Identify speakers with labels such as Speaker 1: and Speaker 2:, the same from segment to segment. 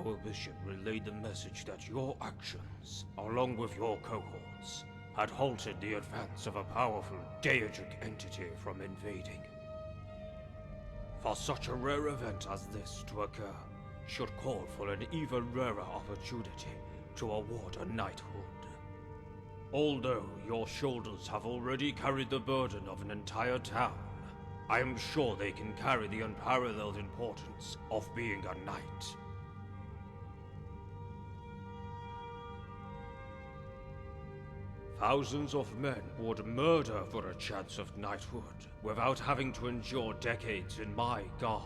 Speaker 1: our bishop relayed the message that your actions, along with your cohorts, had halted the advance of a powerful deigic entity from invading. For such a rare event as this to occur should call for an even rarer opportunity to award a knighthood. Although your shoulders have already carried the burden of an entire town, I am sure they can carry the unparalleled importance of being a knight. Thousands of men would murder for a chance of knighthood without having to endure decades in my guard.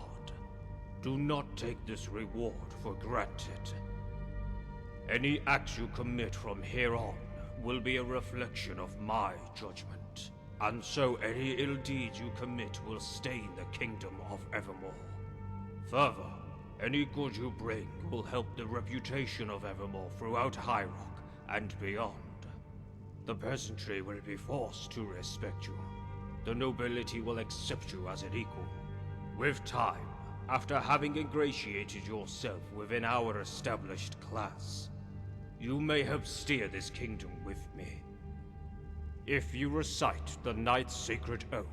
Speaker 1: Do not take this reward for granted. Any acts you commit from here on will be a reflection of my judgment, and so any ill deeds you commit will stain the kingdom of Evermore. Further, any good you bring will help the reputation of Evermore throughout High Rock and beyond. The peasantry will be forced to respect you. The nobility will accept you as an equal. With time, after having ingratiated yourself within our established class, you may help steer this kingdom with me. If you recite the Knight's Sacred Oath,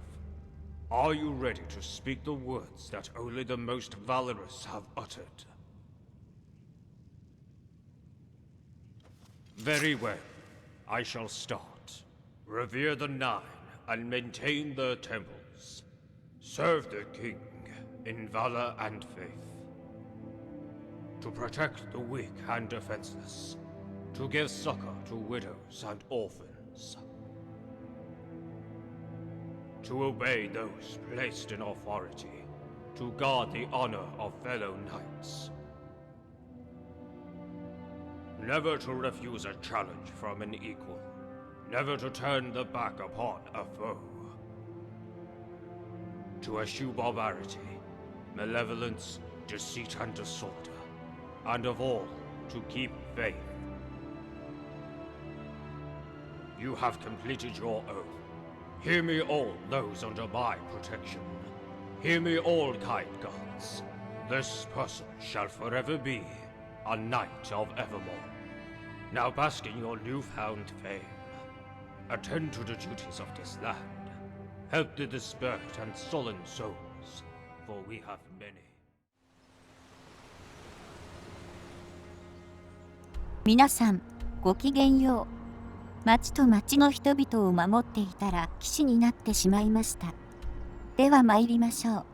Speaker 1: are you ready to speak the words that only the most valorous have uttered? Very well. I shall start. Revere the Nine and maintain their temples. Serve the king in valor and faith. To protect the weak and defenseless. To give succor to widows and orphans. To obey those placed in authority. To guard the honor of fellow knights. Never to refuse a challenge from an equal. Never to turn the back upon a foe. To eschew barbarity, malevolence, deceit and disorder. And of all, to keep faith. You have completed your oath. Hear me all those under my protection. Hear me all kind gods. This person shall forever be a knight of Evermore. Now bask in your newfound fame. Attend to the duties of this land. Help the dispersed and sullen souls, for we have many.
Speaker 2: 皆さん、ごきげんよう。町と町の人々を守っていたら騎士になってしまいました。では参りましょう。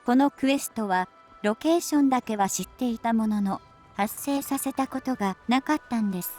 Speaker 2: このクエストはロケーションだけは知っていたものの発生させたことがなかったんです。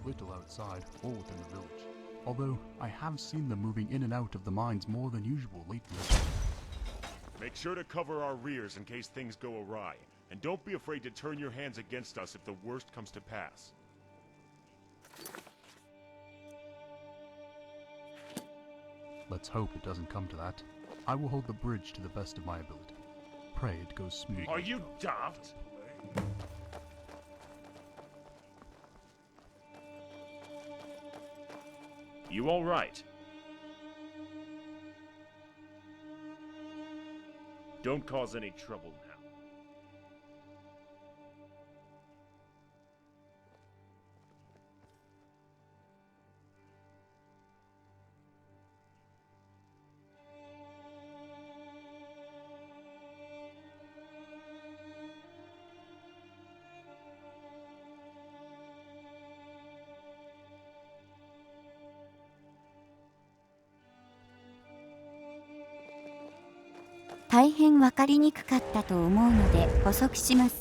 Speaker 3: Little outside or within the village. although I have seen them moving in and out of the mines more than usual lately.
Speaker 4: Make sure to cover our rears in case things go awry, and don't be afraid to turn your hands against us if the worst comes to pass.
Speaker 3: Let's hope it doesn't come to that. I will hold the bridge to the best of my ability. Pray it goes smoothly.
Speaker 4: Are you daft? You all right? Don't cause any trouble now.
Speaker 2: 大変わかりにくかったと思うので補足します。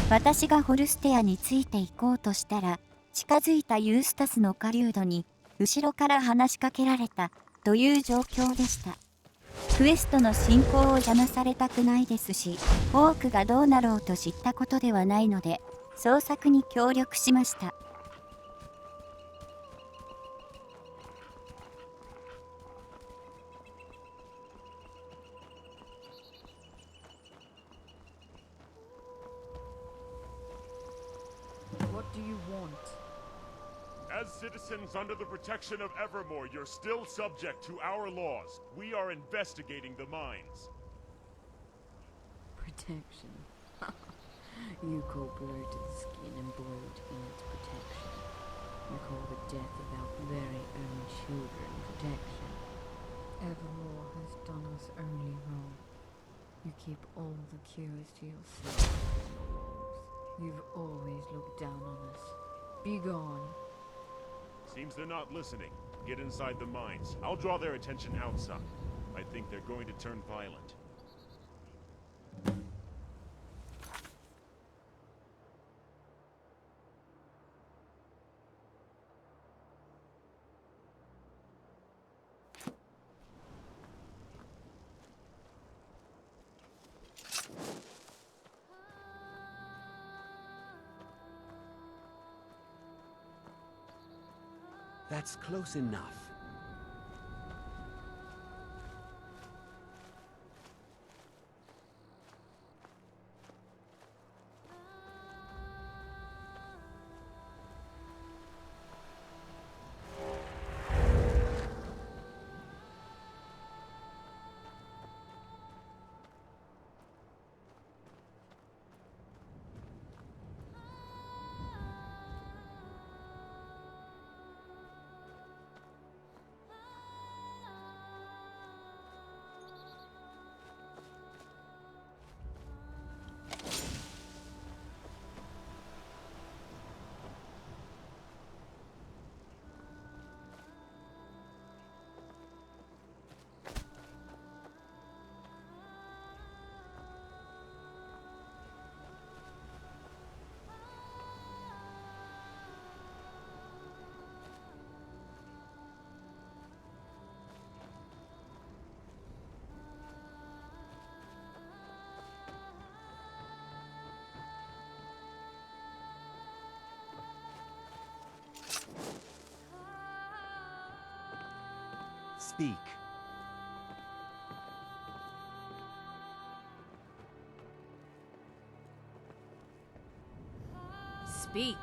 Speaker 2: 私がホルステアについて行こうとしたら、近づいたユースタスの狩人に後ろから話しかけられたという状況でした。クエストの進行を邪魔されたくないですし、オークがどうなろうと知ったことではないので、捜索に協力しました。
Speaker 5: What do you want?
Speaker 4: As citizens under the protection of Evermore, you're still subject to our laws. We are investigating the mines.
Speaker 5: Protection. You call blood to the skin and blood in its protection. You call the death of our very own children protection. Evermore has done us only wrong. You keep all the cures to yourself. You've always looked down on us. Be gone.
Speaker 4: Seems they're not listening. Get inside the mines. I'll draw their attention outside. I think they're going to turn violent.
Speaker 6: That's close enough. Speak.
Speaker 5: Speak.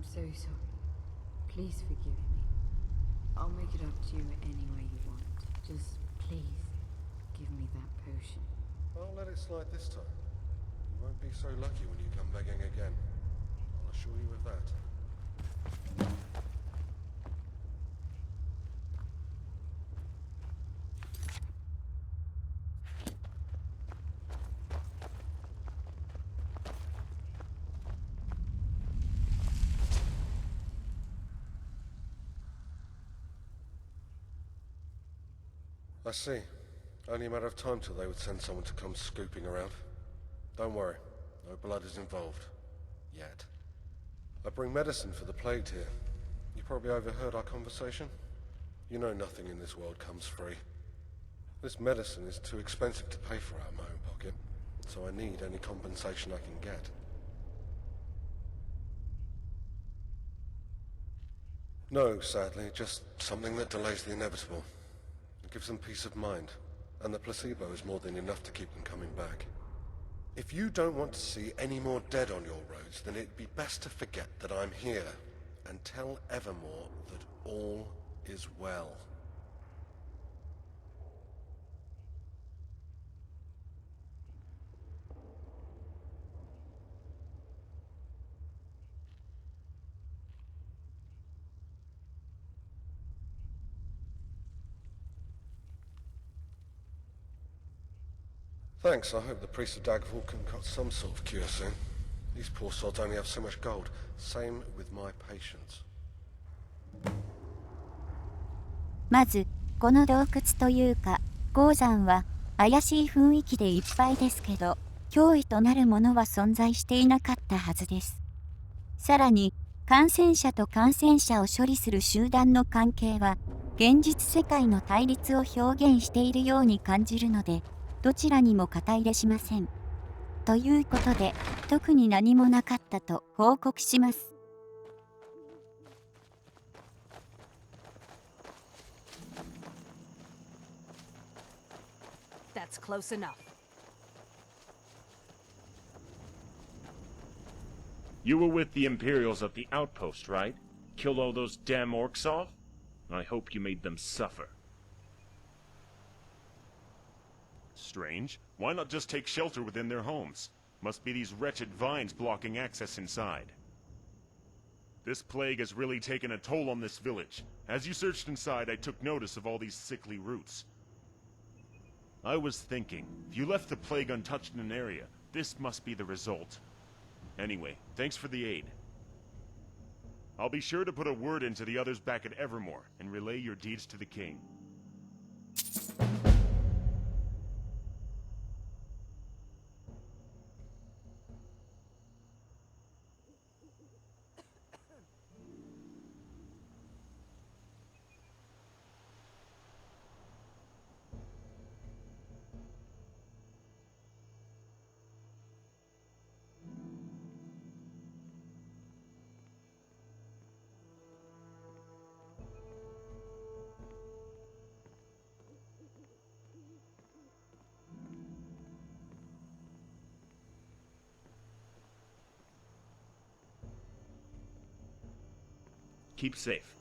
Speaker 5: so sorry. Please forgive me. I'll make it up to you any way you want. Just please give me that potion.
Speaker 6: I'll let it slide this time. You won't be so lucky when you come begging again. I'll assure you of that. I see. Only a matter of time till they would send someone to come scooping around. Don't worry, no blood is involved. Yet. I bring medicine for the plagued here. You probably overheard our conversation? You know nothing in this world comes free. This medicine is too expensive to pay for out of my own pocket, so I need any compensation I can get. No, sadly, just something that delays the inevitable. It gives them peace of mind, and the placebo is more than enough to keep them coming back. If you don't want to see any more dead on your roads, then it'd be best to forget that I'm here, and tell Evermore that all is well. Thanks, I hope the priest of Daggerfall can cut some sort of cure soon. These poor sods only have so much gold. Same with my patients.
Speaker 2: まず、この洞窟というか、鉱山は怪しい雰囲気でいっぱいですけど、脅威となるものは存在していなかったはずです。さらに、感染者と感染者を処理する集団の関係は、現実世界の対立を表現しているように感じるので、どちらにも肩入れしません。ということで、特に何もなかったと報告します。
Speaker 7: That's close enough.
Speaker 4: You were with the Imperials at the outpost, right? Killed all those damn orcs off? I hope you made them suffer. Strange. Why not just take shelter within their homes? Must be these wretched vines blocking access inside. This plague has really taken a toll on this village. As you searched inside, I took notice of all these sickly roots. I was thinking, if you left the plague untouched in an area, this must be the result. Anyway, thanks for the aid. I'll be sure to put a word into the others back at Evermore and relay your deeds to the king. Keep safe.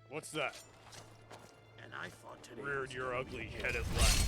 Speaker 8: What's that?
Speaker 9: And I thought today
Speaker 8: Reared your ugly head at last.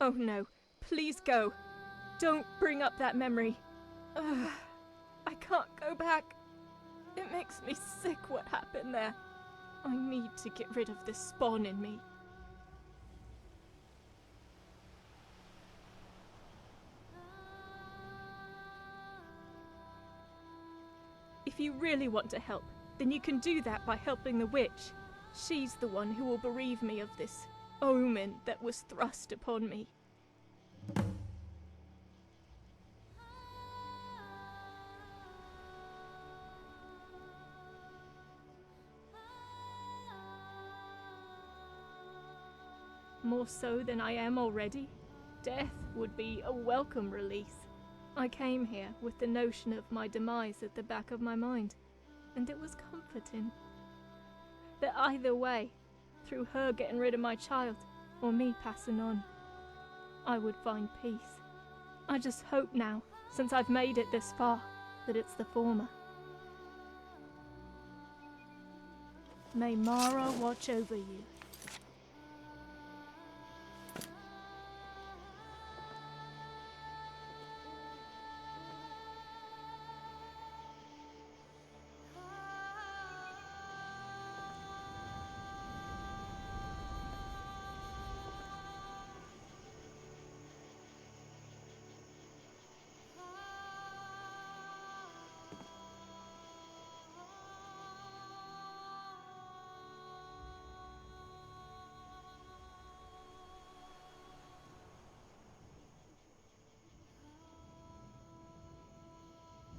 Speaker 7: Oh no, please go. Don't bring up that memory. Ugh, I can't go back. It makes me sick what happened there. I need to get rid of this spawn in me. If you really want to help, then you can do that by helping the witch. She's the one who will bereave me of this omen that was thrust upon me. More so than I am already, death would be a welcome release. I came here with the notion of my demise at the back of my mind, and it was comforting. That either way, through her getting rid of my child, or me passing on, I would find peace. I just hope now, since I've made it this far, that it's the former. May Mara watch over you.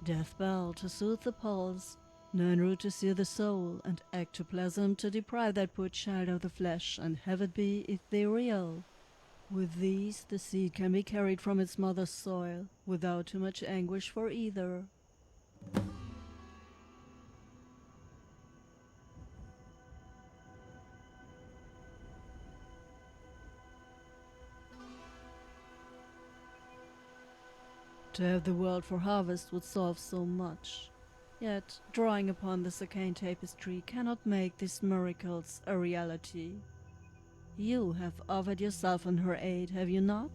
Speaker 10: Death bell to soothe the pulse, none root to sear the soul, and ectoplasm to deprive that poor child of the flesh, and have it be ethereal. With these the seed can be carried from its mother's soil, without too much anguish for either. To have the world for harvest would solve so much. Yet, drawing upon this arcane tapestry cannot make these miracles a reality. You have offered yourself in her aid, have you not?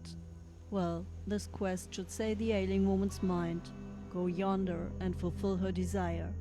Speaker 10: Well, this quest should say the ailing woman's mind. Go yonder and fulfill her desire.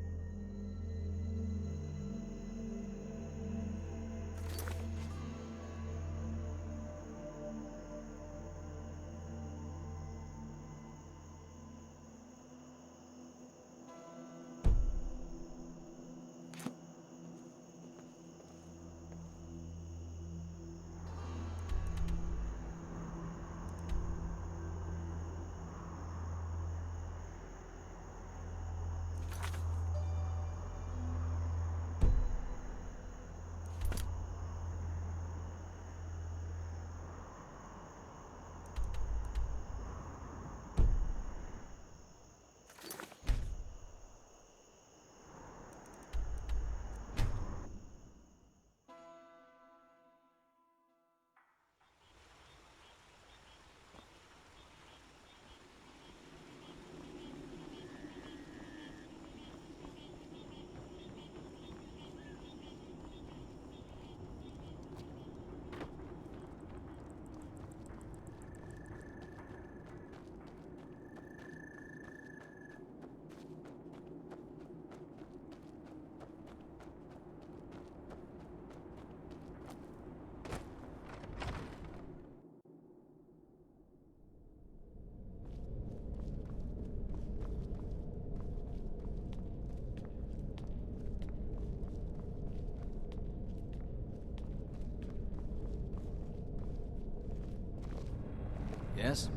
Speaker 11: Yes?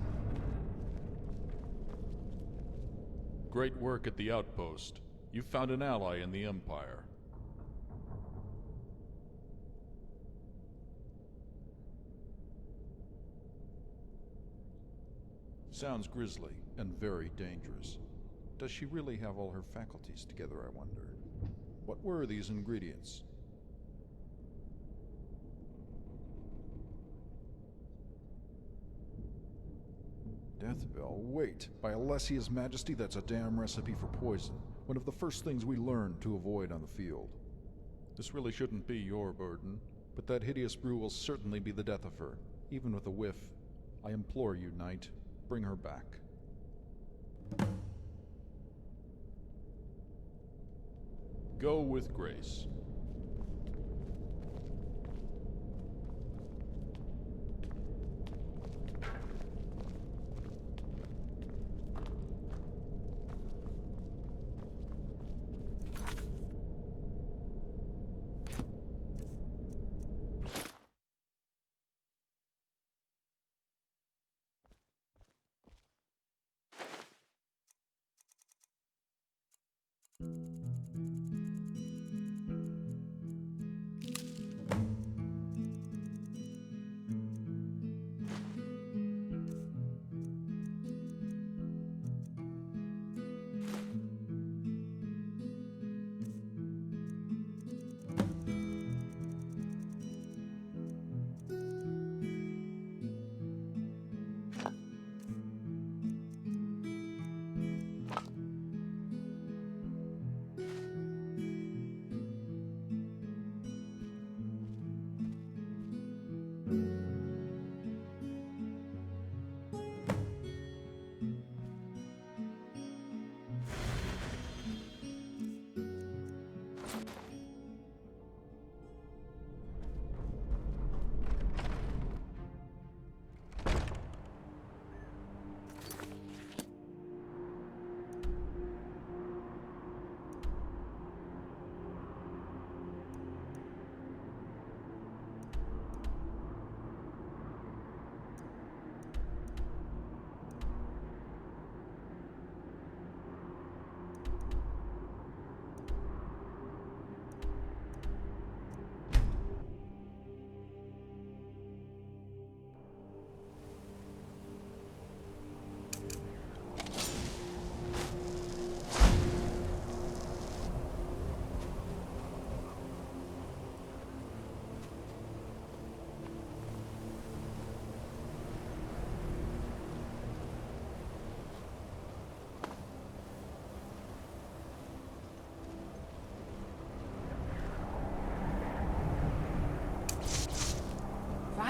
Speaker 12: Great work at the outpost. You found an ally in the Empire. Sounds grisly and very dangerous. Does she really have all her faculties together, I wonder? What were these ingredients? Deathbell? Wait. By Alessia's Majesty, that's a damn recipe for poison. One of the first things we learned to avoid on the field. This really shouldn't be your burden, but that hideous brew will certainly be the death of her, even with a whiff. I implore you, knight, bring her back. Go with grace.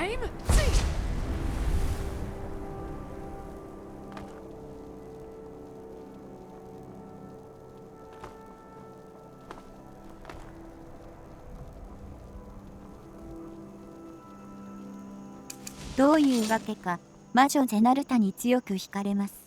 Speaker 11: Time? See!
Speaker 2: どういうわけか、魔女ゼナルタに強く惹かれます。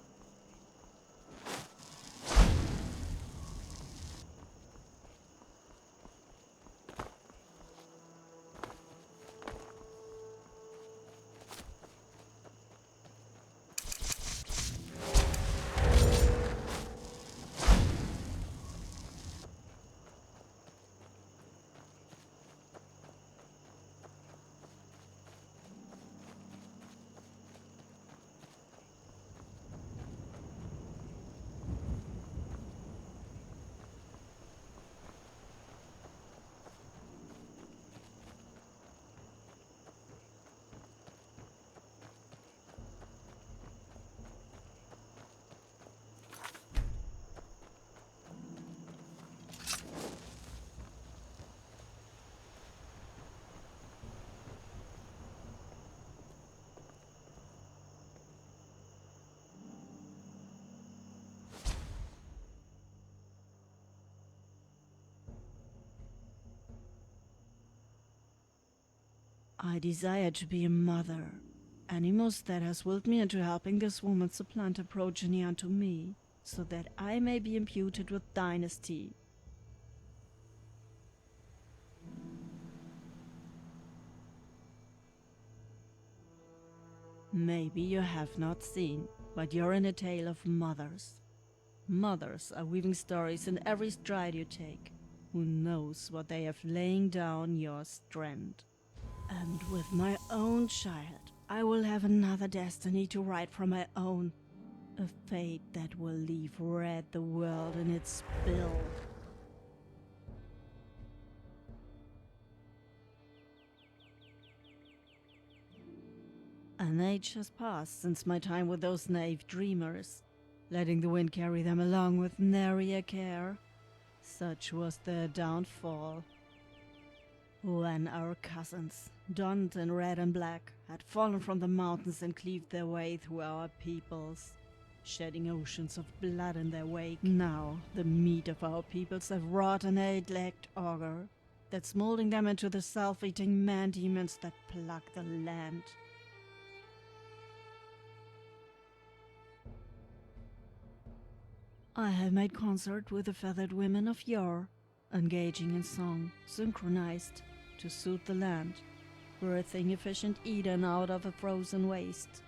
Speaker 10: I desire to be a mother. Animus that has willed me into helping this woman supplant her progeny unto me, so that I may be imputed with dynasty. Maybe you have not seen, but you're in a tale of mothers. Mothers are weaving stories in every stride you take. Who knows what they have laying down your strand. And with my own child, I will have another destiny to write from my own. A fate that will leave red the world in its spill. An age has passed since my time with those naive dreamers, letting the wind carry them along with nary a care. Such was their downfall. When our cousins, donned in red and black, had fallen from the mountains and cleaved their way through our peoples, shedding oceans of blood in their wake. Now the meat of our peoples have wrought an 8-legged ogre that's molding them into the self-eating man-demons that plague the land. I have made concert with the feathered women of yore, engaging in song, synchronized, to suit the land, birthing efficient Eden out of a frozen waste.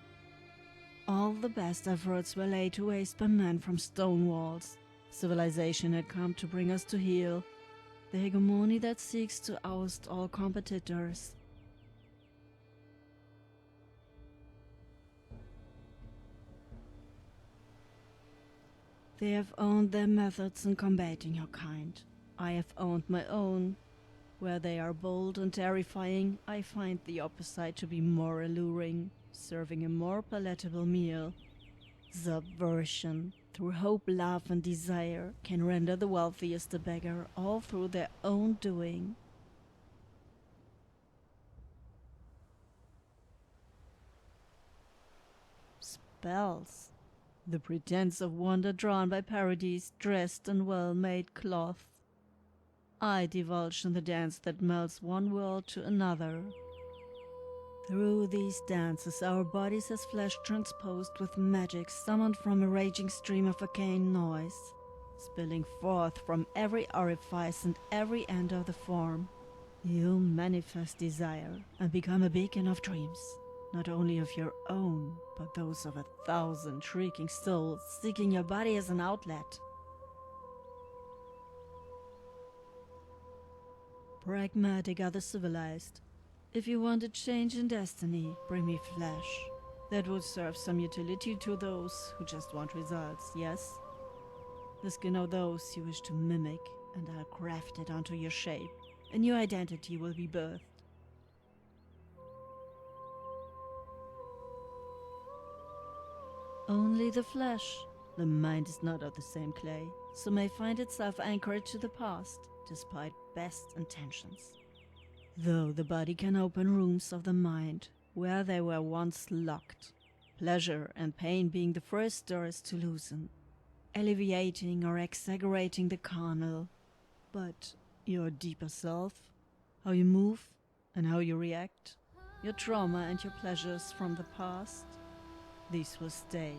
Speaker 10: All the best efforts were laid to waste by men from stone walls. Civilization had come to bring us to heel, the hegemony that seeks to oust all competitors. They have owned their methods in combating your kind. I have owned my own. Where they are bold and terrifying, I find the opposite to be more alluring, serving a more palatable meal. Subversion, through hope, love, and desire, can render the wealthiest a beggar, all through their own doing. Spells. The pretense of wonder drawn by parodies dressed in well-made cloth. I divulge in the dance that melts one world to another. Through these dances our bodies as flesh transposed with magic summoned from a raging stream of arcane noise, spilling forth from every orifice and every end of the form. You manifest desire and become a beacon of dreams. Not only of your own, but those of 1,000 shrieking souls seeking your body as an outlet. Pragmatic are the civilized. If you want a change in destiny, bring me flesh. That would serve some utility to those who just want results, yes? The skin of those you wish to mimic, and I'll graft it onto your shape. A new identity will be birthed. Only the flesh. The mind is not of the same clay, so may find itself anchored to the past, despite best intentions. Though the body can open rooms of the mind, where they were once locked, pleasure and pain being the first doors to loosen, alleviating or exaggerating the carnal. But your deeper self, how you move and how you react, your trauma and your pleasures from the past, these will stay.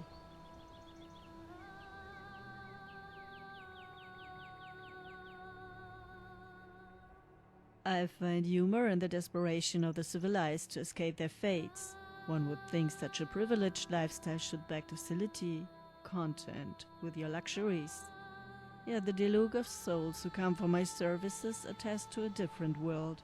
Speaker 10: I find humor in the desperation of the civilized to escape their fates. One would think such a privileged lifestyle should beg docility, content with your luxuries. Yet the deluge of souls who come for my services attest to a different world.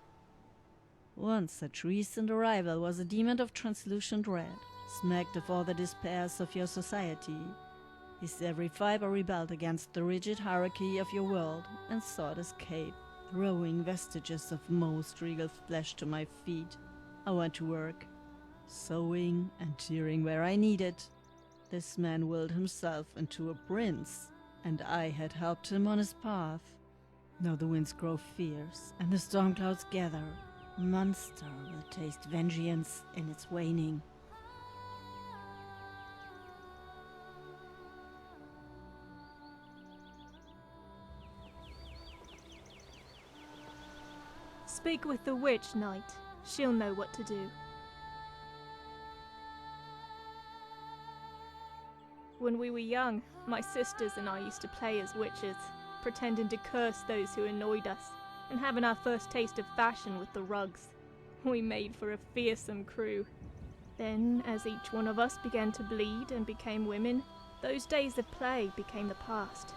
Speaker 10: Once such recent arrival was a demon of translucent red, smacked of all the despairs of your society. His every fiber rebelled against the rigid hierarchy of your world and sought escape, throwing vestiges of most regal flesh to my feet. I went to work, sewing and tearing where I needed. This man willed himself into a prince, and I had helped him on his path. Now the winds grow fierce, and the storm clouds gather. Monster will taste vengeance in its waning.
Speaker 7: Speak with the witch, knight. She'll know what to do. When we were young, my sisters and I used to play as witches, pretending to curse those who annoyed us, and having our first taste of fashion with the rugs. We made for a fearsome crew. Then, as each one of us began to bleed and became women, those days of play became the past.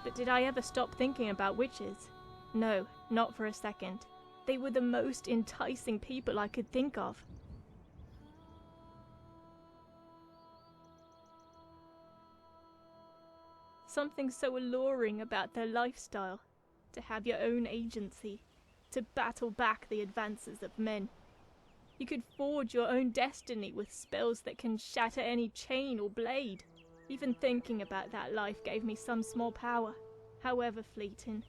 Speaker 7: But did I ever stop thinking about witches? No, not for a second. They were the most enticing people I could think of. Something so alluring about their lifestyle, to have your own agency, to battle back the advances of men. You could forge your own destiny with spells that can shatter any chain or blade. Even thinking about that life gave me some small power, however fleeting.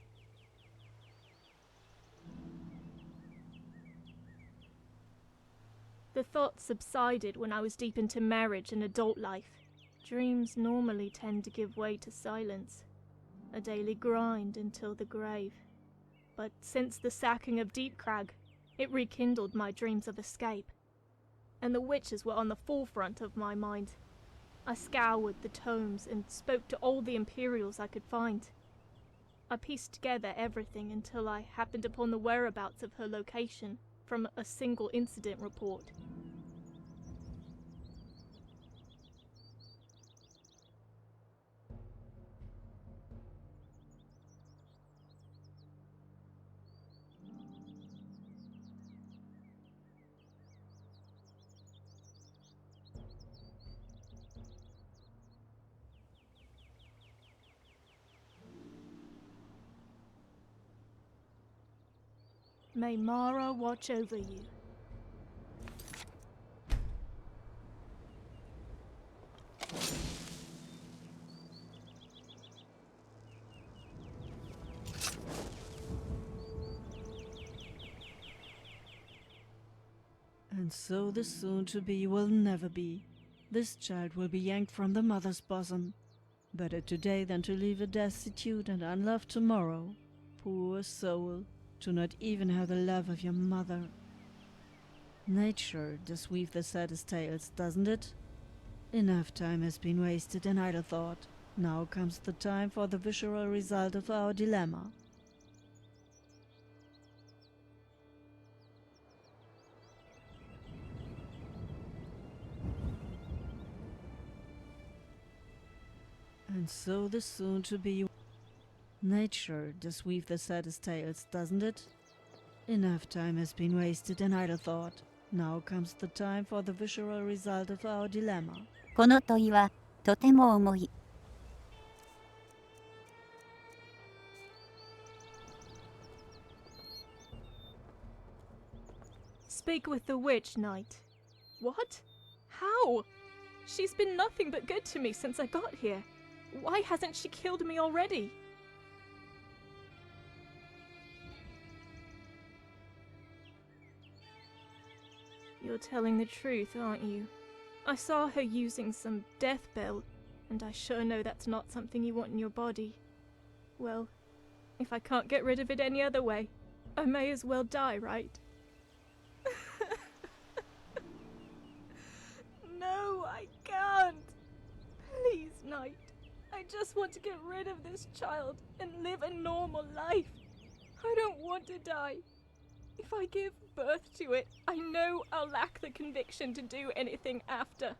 Speaker 7: The thoughts subsided when I was deep into marriage and adult life. Dreams normally tend to give way to silence, a daily grind until the grave. But since the sacking of Deep Crag, it rekindled my dreams of escape, and the witches were on the forefront of my mind. I scoured the tomes and spoke to all the Imperials I could find. I pieced together everything until I happened upon the whereabouts of her location from a single incident report. May Mara watch over you.
Speaker 10: And so the soon-to-be will never be. This child will be yanked from the mother's bosom. Better today than to leave it destitute and unloved tomorrow. Poor soul, to not even have the love of your mother. Nature does weave the saddest tales, doesn't it? Enough time has been wasted in idle thought. Now comes the time for the visceral result of our dilemma. And so the soon-to-be... Nature does weave the saddest tales, doesn't it? Enough time has been wasted in idle thought. Now comes the time for the visceral result of our dilemma.
Speaker 2: この問いはとても重い。
Speaker 7: Speak with the witch, knight. What? How? She's been nothing but good to me since I got here. Why hasn't she killed me already? You're telling the truth, aren't you? I saw her using some death bell, and I sure know that's not something you want in your body. Well, if I can't get rid of it any other way, I may as well die, right? No, I can't. Please, knight. I just want to get rid of this child and live a normal life. I don't want to die. If I give birth to it, I know I'll lack the conviction to do anything after.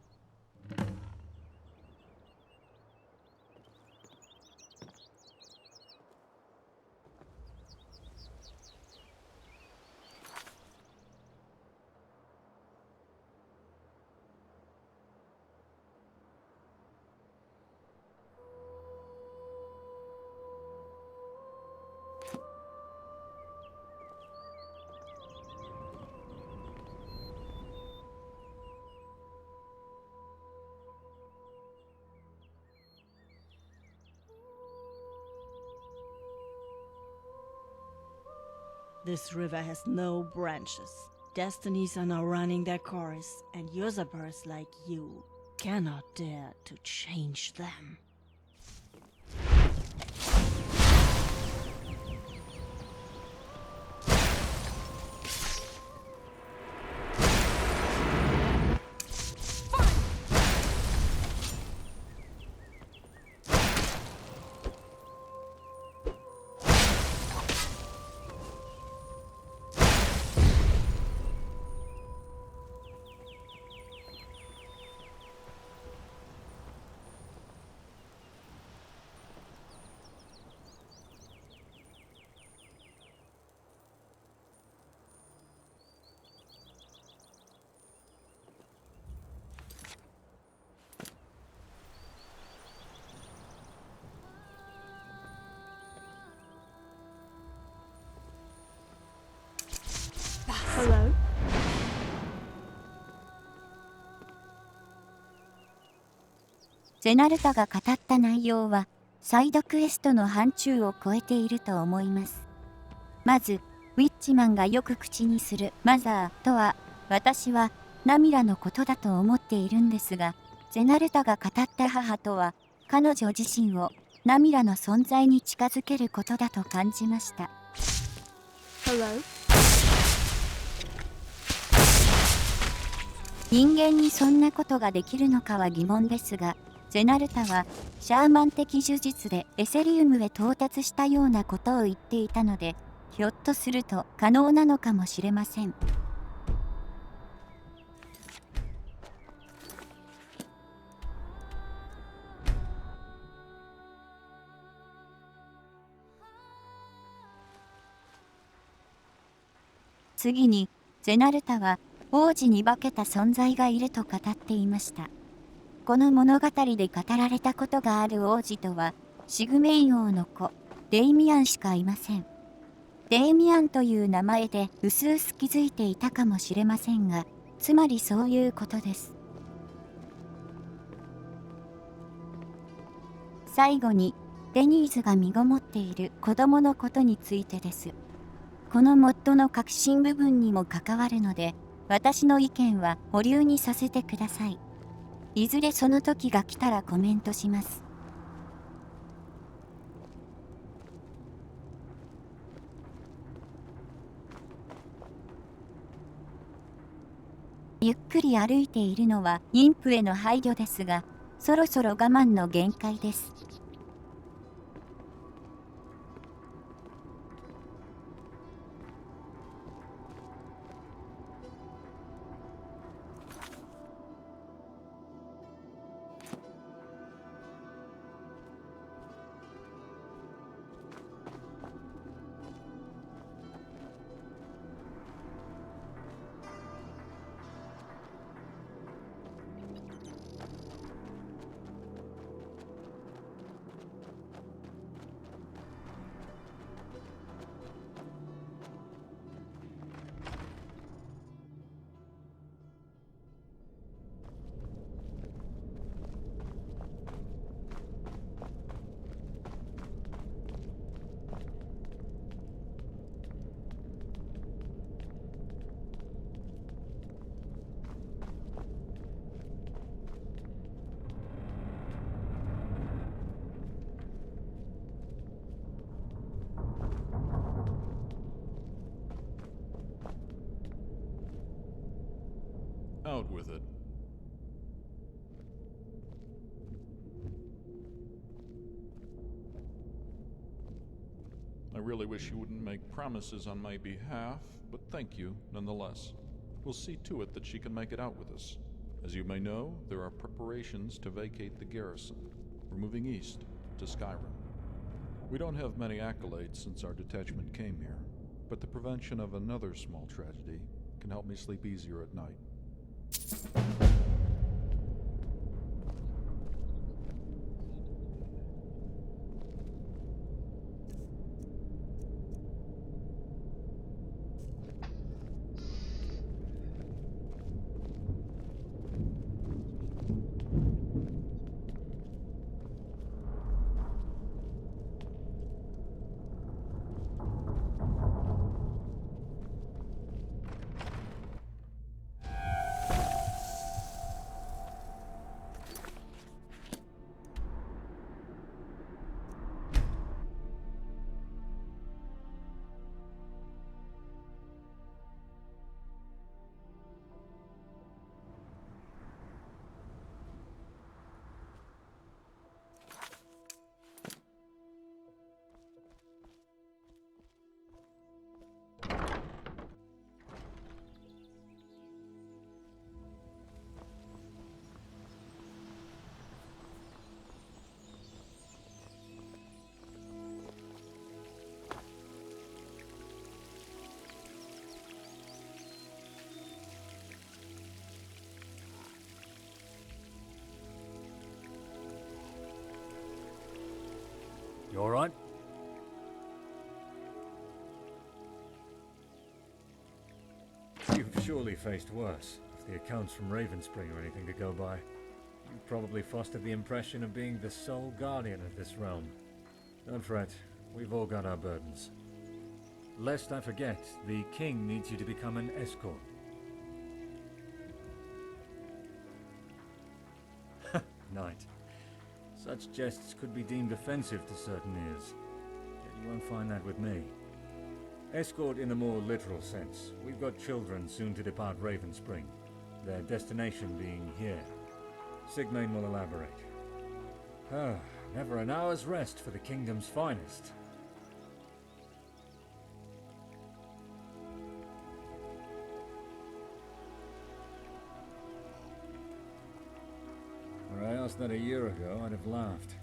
Speaker 10: This river has no branches. Destinies are now running their course, and usurpers like you cannot dare to change them.
Speaker 7: Hello?
Speaker 2: ゼナルタが語った内容はサイドクエストの範疇を超えていると思います。まず、ウィッチマンがよく口にするマザーとは、私はナミラのことだと思っているんですが、ゼナルタが語った母とは、彼女自身をナミラの存在に近づけることだと感じました。
Speaker 7: Hello?
Speaker 2: 人間にそんなことができるのかは疑問ですが、ゼナルタはシャーマン的呪術でエセリウムへ到達したようなことを言っていたので、ひょっとすると可能なのかもしれません。次に、ゼナルタは王子に化けた存在がいると語っていました。この物語で語られたことがある王子とは、シグメイン王の子、デイミアンしかいません。デイミアンという名前でうすうす気づいていたかもしれませんが、つまりそういうことです。最後に、デニーズが身ごもっている子供のことについてです。このモッドの核心部分にも関わるので、私の意見は保留にさせてください。いずれその時が来たらコメントします。ゆっくり歩いているのは妊婦への配慮ですが、そろそろ我慢の限界です。
Speaker 12: Out with it. I really wish you wouldn't make promises on my behalf, but thank you nonetheless. We'll see to it that she can make it out with us. As you may know, there are preparations to vacate the garrison. We're moving east, to Skyrim. We don't have many accolades since our detachment came here, but the prevention of another small tragedy can help me sleep easier at night.
Speaker 13: You all right? You've surely faced worse, if the accounts from Ravenspring are anything to go by. You probably fostered the impression of being the sole guardian of this realm. Don't fret, we've all got our burdens. Lest I forget, the king needs you to become an escort. night. Such jests could be deemed offensive to certain ears, yet you won't find that with me. Escort in the more literal sense. We've got children soon to depart Raven Spring, their destination being here. Sigmane will elaborate. Never an hour's rest for the kingdom's finest. Were I asked that a year ago, I'd have laughed.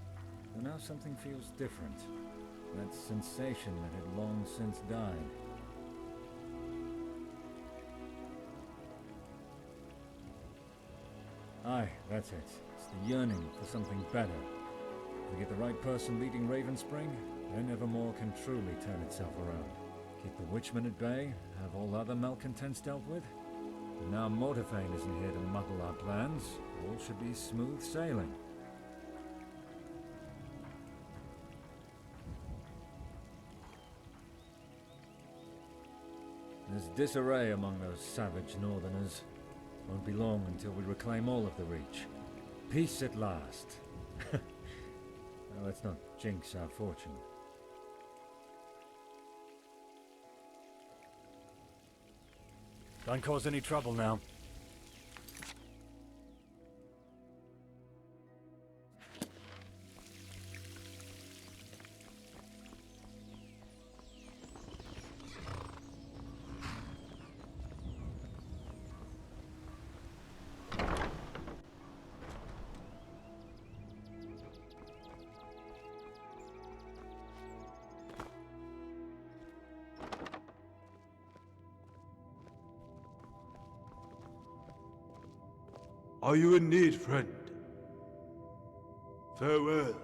Speaker 13: But now something feels different. That sensation that had long since died. Aye, that's it. It's the yearning for something better. If we get the right person leading Raven Spring, then Evermore can truly turn itself around. Keep the Witchmen at bay, have all other malcontents dealt with. And now Mortafane isn't here to muddle our plans. All should be smooth sailing. There's disarray among those savage northerners. Won't be long until we reclaim all of the Reach. Peace at last. Well, let's not jinx our fortune. Don't cause any trouble now.
Speaker 1: Are you in need, friend? Farewell.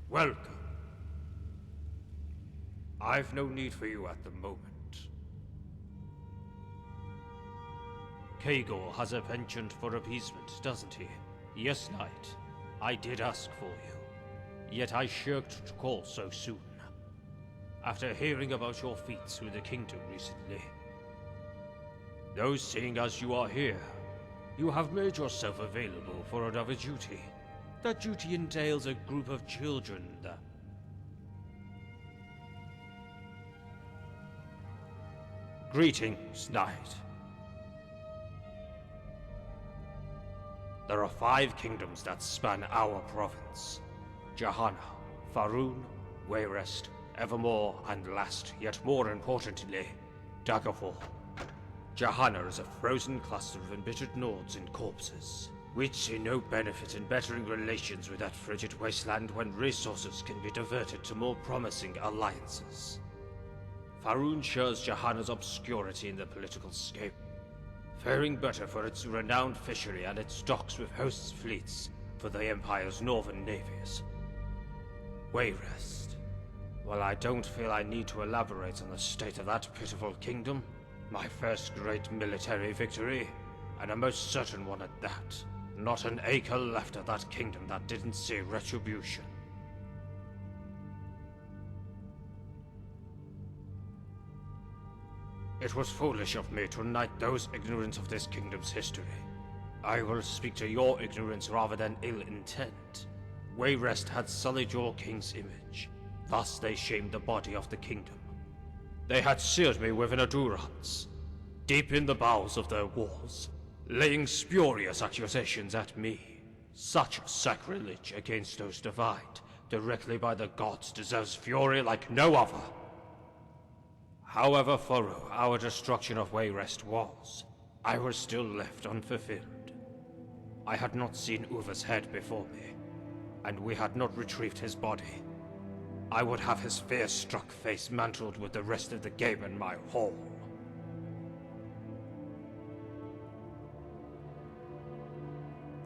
Speaker 1: Welcome. I've no need for you at the moment. Kagor has a penchant for appeasement, doesn't he? Yes, Knight. I did ask for you. Yet I shirked to call so soon. After hearing about your feats with the kingdom recently. Though seeing as you are here, you have made yourself available for another duty. That duty entails a group of children that... Greetings, Knight. There are 5 kingdoms that span our province. Jahana, Faerun, Wayrest, Evermore, and last, yet more importantly, Daggerfall. Jahana is a frozen cluster of embittered Nords and corpses. We'd see no benefit in bettering relations with that frigid wasteland when resources can be diverted to more promising alliances. Faerun shares Jahana's obscurity in the political scape, faring better for its renowned fishery and its docks with hosts' fleets for the Empire's northern navies. Wayrest. Well, I don't feel I need to elaborate on the state of that pitiful kingdom. My first great military victory, and a most certain one at that. Not an acre left of that kingdom that didn't see retribution. It was foolish of me to knight those ignorant of this kingdom's history. I will speak to your ignorance rather than ill intent. Wayrest had sullied your king's image. Thus they shamed the body of the kingdom. They had seared me with an adurance, deep in the bowels of their walls, laying spurious accusations at me. Such sacrilege against those divide directly by the gods deserves fury like no other. However thorough our destruction of Wayrest was, I was still left unfulfilled. I had not seen Uva's head before me, and we had not retrieved his body, I would have his fear-struck face mantled with the rest of the game in my hall.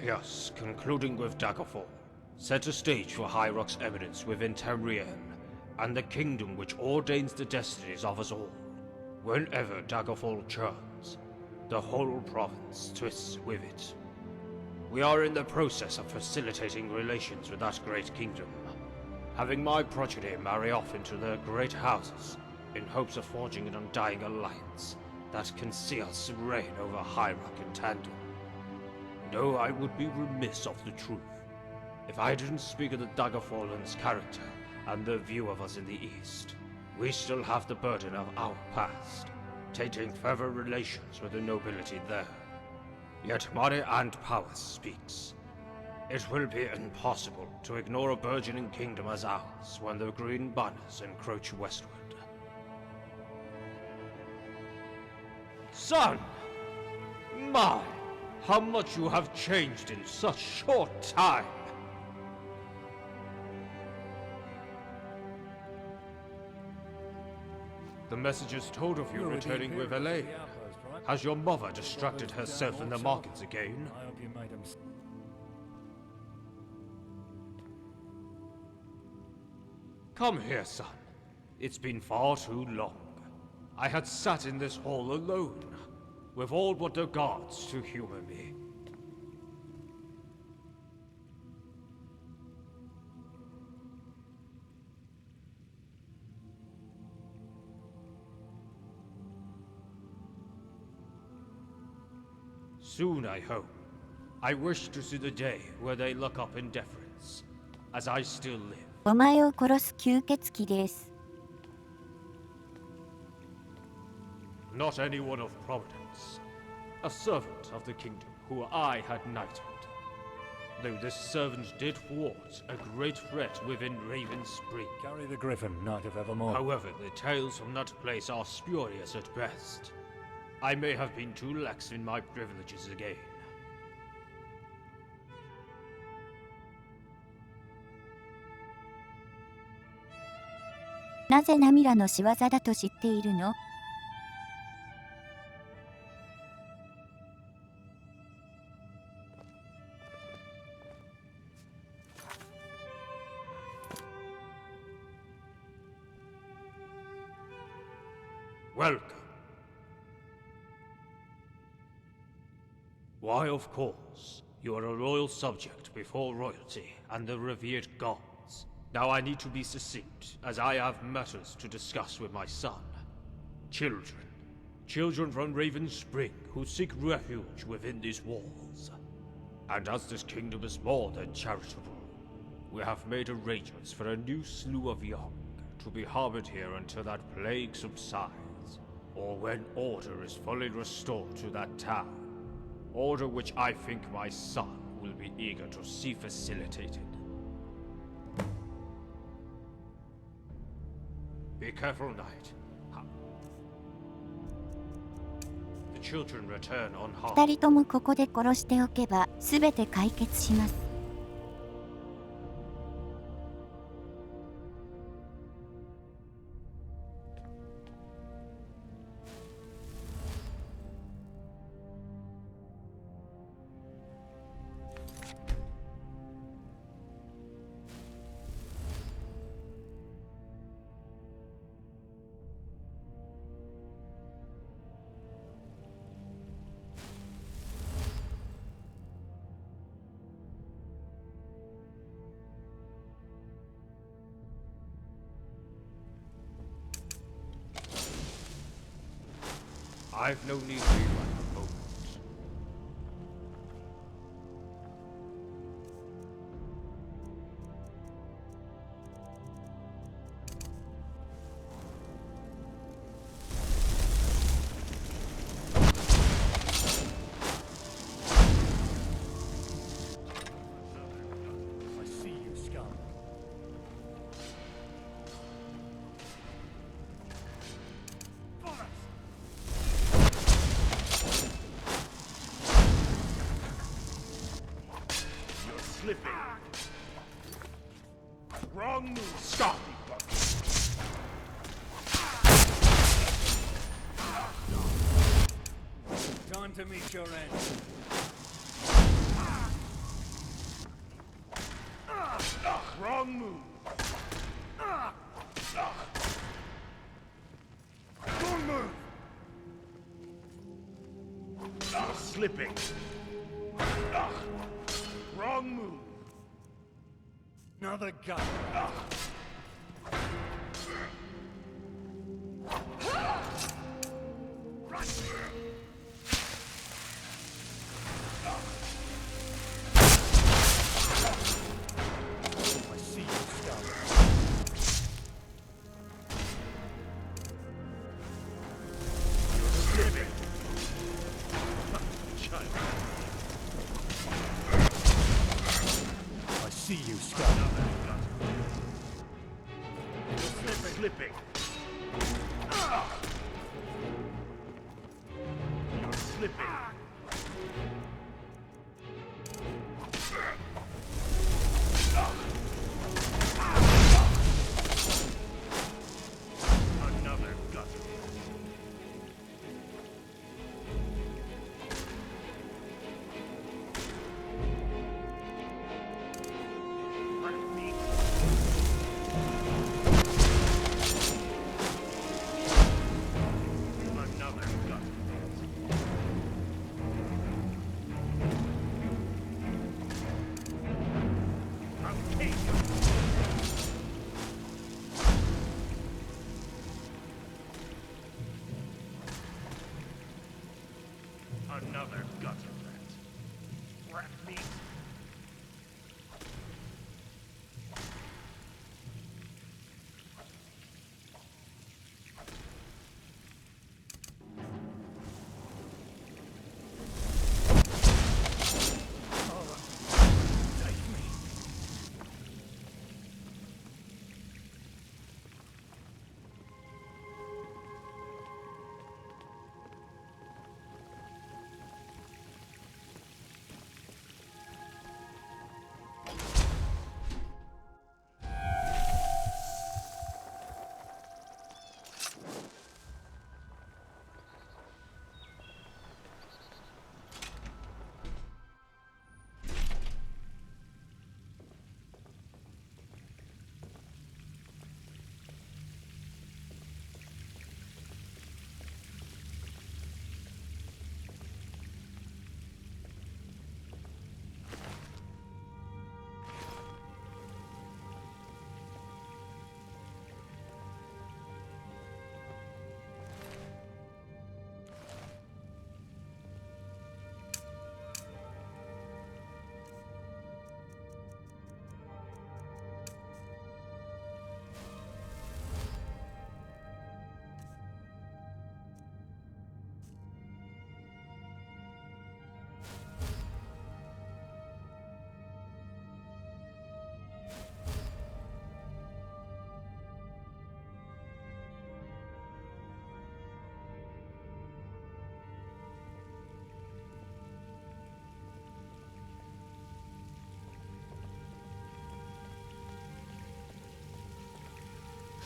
Speaker 1: Yes, concluding with Daggerfall, set a stage for High Rock's eminence within Tamriel, and the kingdom which ordains the destinies of us all. Whenever Daggerfall churns, the whole province twists with it. We are in the process of facilitating relations with that great kingdom, having my progeny marry off into their great houses, in hopes of forging an undying alliance that can see us reign over High Rock in tandem. No, I would be remiss of the truth if I didn't speak of the Daggerfallen's character and their view of us in the East. We still have the burden of our past, tainting further relations with the nobility there. Yet money and power speaks. It will be impossible to ignore a burgeoning kingdom as ours when the green banners encroach westward. Son! My, how much you have changed in such short time! The messengers told of you returning with Elaine. Has your mother distracted herself in the markets again?
Speaker 13: I hope you made him.
Speaker 1: Come here, son. It's been far too long. I had sat in this hall alone, with all but the guards to humor me. Soon, I hope. I wish to see the day where they look up in deference, as I still live.
Speaker 2: お前を殺す吸血鬼です。
Speaker 1: Not anyone of providence. A servant of the kingdom who I had knighted. Though this servant did thwart a great threat within Raven Spring.
Speaker 13: Carry the Griffin, Knight of Evermore.
Speaker 1: However, the tales from that place are spurious at best. I may have been too lax in my privileges again.
Speaker 2: なぜナミラの仕業だと知っているの?
Speaker 1: Welcome. Why, of course. You are a royal subject before royalty and the revered gods. Now I need to be succinct, as I have matters to discuss with my son. Children. Children from Raven Spring who seek refuge within these walls. And as this kingdom is more than charitable, we have made arrangements for a new slew of young to be harbored here until that plague subsides, or when order is fully restored to that town. Order which I think my son will be eager to see facilitated. Be careful, Knight. The children return unharmed.
Speaker 2: 二人ともここで殺しておけば全て解決します。
Speaker 1: I've no need for you at the moment.
Speaker 13: I see you, scum.
Speaker 4: Slipping.
Speaker 9: Wrong move.
Speaker 1: Stop!
Speaker 13: Time to meet your end.
Speaker 9: Wrong move. Wrong move. You're slipping. Wrong move.
Speaker 13: Another gun.
Speaker 9: I see you, Scout. You're slipping. Child. I see you, Scout. You're slipping. You're slipping. Another gutter. Let me. Another gutter. I'll take you. Another gutter rat. Rat meat. Oh, take me.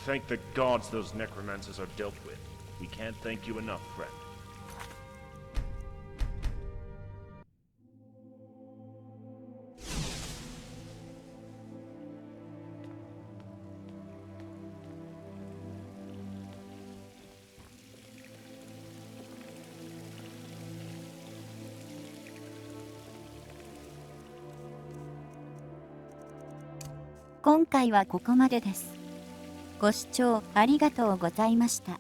Speaker 9: Thank the gods those necromancers are dealt with. We can't thank you enough, friend.
Speaker 2: 今回はここまでです。ご視聴ありがとうございました。